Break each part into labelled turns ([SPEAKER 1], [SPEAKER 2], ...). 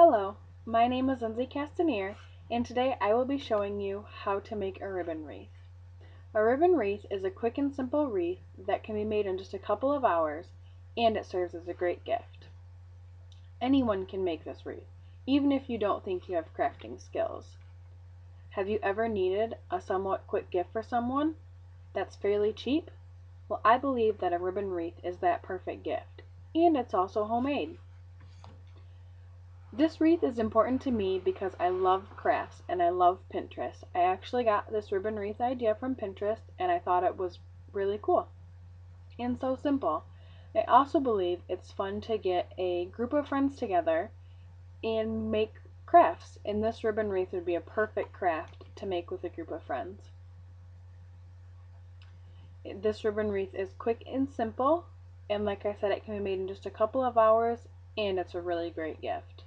[SPEAKER 1] Hello, my name is Lindsay Castanier, and today I will be showing you how to make a ribbon wreath. A ribbon wreath is a quick and simple wreath that can be made in just a couple of hours, and it serves as a great gift. Anyone can make this wreath, even if you don't think you have crafting skills. Have you ever needed a somewhat quick gift for someone that's fairly cheap? Well, I believe that a ribbon wreath is that perfect gift, and it's also homemade. This wreath is important to me because I love crafts and I love Pinterest. I actually got this ribbon wreath idea from Pinterest and I thought it was really cool and so simple. I also believe it's fun to get a group of friends together and make crafts, and this ribbon wreath would be a perfect craft to make with a group of friends. This ribbon wreath is quick and simple, and like I said, it can be made in just a couple of hours, and it's a really great gift.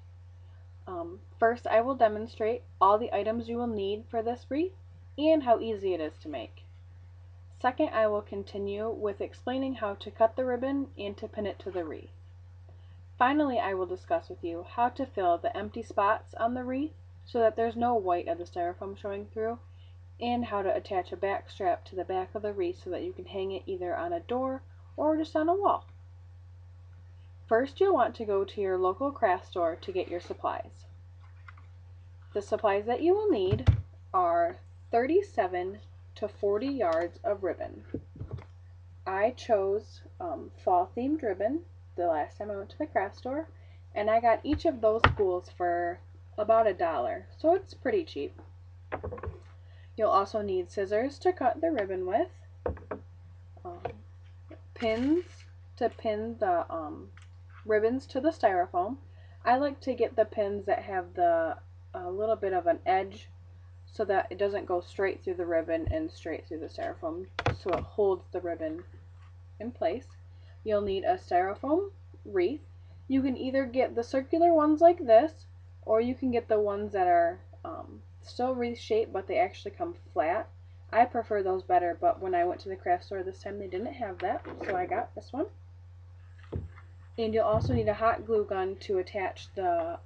[SPEAKER 1] First, I will demonstrate all the items you will need for this wreath and how easy it is to make. Second, I will continue with explaining how to cut the ribbon and to pin it to the wreath. Finally, I will discuss with you how to fill the empty spots on the wreath so that there's no white of the styrofoam showing through, and how to attach a back strap to the back of the wreath so that you can hang it either on a door or just on a wall. First, you'll want to go to your local craft store to get your supplies. The supplies that you will need are 37 to 40 yards of ribbon. I chose fall themed ribbon the last time I went to the craft store, and I got each of those spools for about $1, so it's pretty cheap. You'll also need scissors to cut the ribbon with, pins to pin the ribbons to the styrofoam. I like to get the pins that have a little bit of an edge so that it doesn't go straight through the ribbon and straight through the styrofoam, so it holds the ribbon in place. You'll need a styrofoam wreath. You can either get the circular ones like this, or you can get the ones that are still wreath shaped but they actually come flat. I prefer those better, but when I went to the craft store this time they didn't have that, so I got this one. And you'll also need a hot glue gun to attach the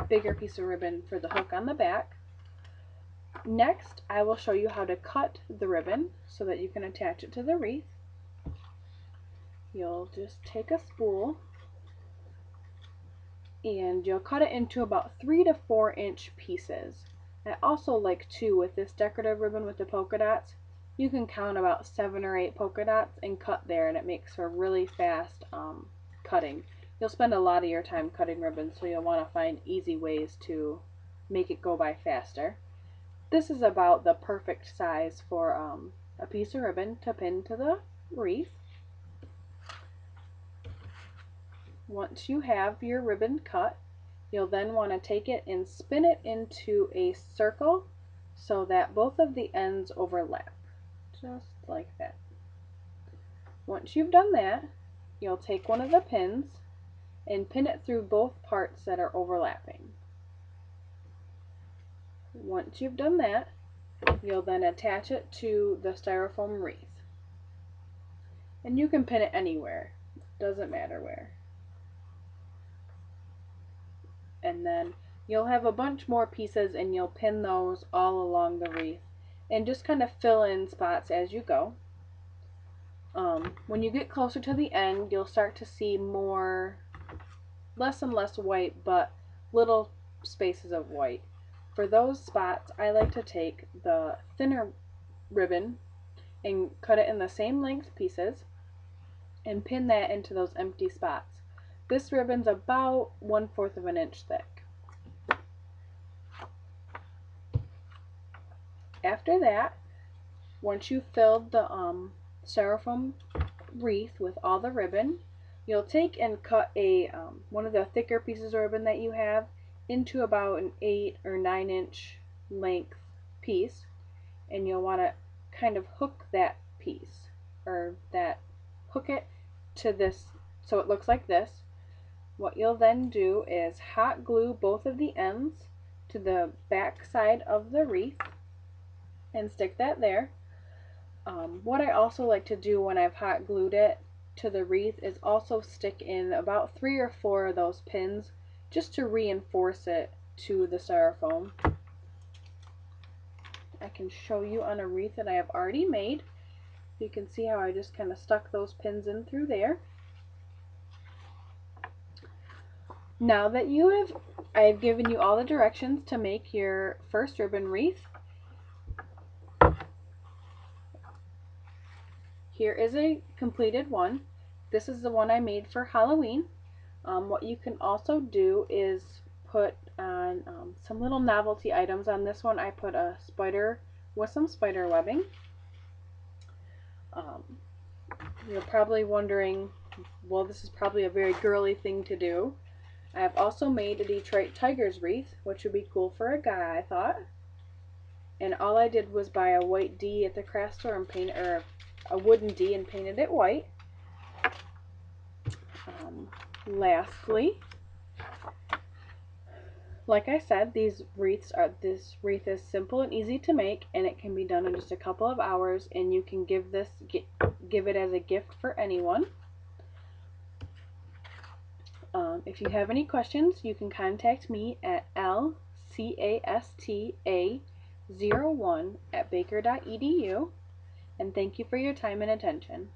[SPEAKER 1] bigger piece of ribbon for the hook on the back. Next, I will show you how to cut the ribbon so that you can attach it to the wreath. You'll just take a spool and you'll cut it into about 3 to 4 inch pieces. I also like to, with this decorative ribbon with the polka dots, you can count about 7 or 8 polka dots and cut there, and it makes for really fast cutting. You'll spend a lot of your time cutting ribbons, so you'll want to find easy ways to make it go by faster. This is about the perfect size for a piece of ribbon to pin to the wreath. Once you have your ribbon cut, you'll then want to take it and spin it into a circle so that both of the ends overlap, just like that. Once you've done that, you'll take one of the pins and pin it through both parts that are overlapping. Once you've done that, you'll then attach it to the styrofoam wreath. And you can pin it anywhere, doesn't matter where. And then you'll have a bunch more pieces and you'll pin those all along the wreath and just kind of fill in spots as you go. When you get closer to the end, you'll start to see less and less white, but little spaces of white. For those spots, I like to take the thinner ribbon and cut it in the same length pieces and pin that into those empty spots. This ribbon's about 1/4 of an inch thick. After that, once you've filled the styrofoam wreath with all the ribbon, you'll take and cut one of the thicker pieces of ribbon that you have into about an 8 or 9 inch length piece, and you'll want to kind of hook that piece, or hook it to this so it looks like this. What you'll then do is hot glue both of the ends to the back side of the wreath and stick that there. What I also like to do when I've hot glued it to the wreath is also stick in about 3 or 4 of those pins just to reinforce it to the styrofoam. I can show you on a wreath that I have already made. You can see how I just kind of stuck those pins in through there. Now that I've given you all the directions to make your first ribbon wreath. Here is a completed one. This is the one I made for Halloween. What you can also do is put on some little novelty items. On this one I put a spider with some spider webbing. You're probably wondering, well, this is probably a very girly thing to do. I have also made a Detroit Tigers wreath, which would be cool for a guy, I thought. And all I did was buy a white D at the craft store and paint, or a wooden D, and painted it white. Lastly, like I said, this wreath is simple and easy to make, and it can be done in just a couple of hours, and you can give it as a gift for anyone. If you have any questions, you can contact me at lcasta01@baker.edu, and thank you for your time and attention.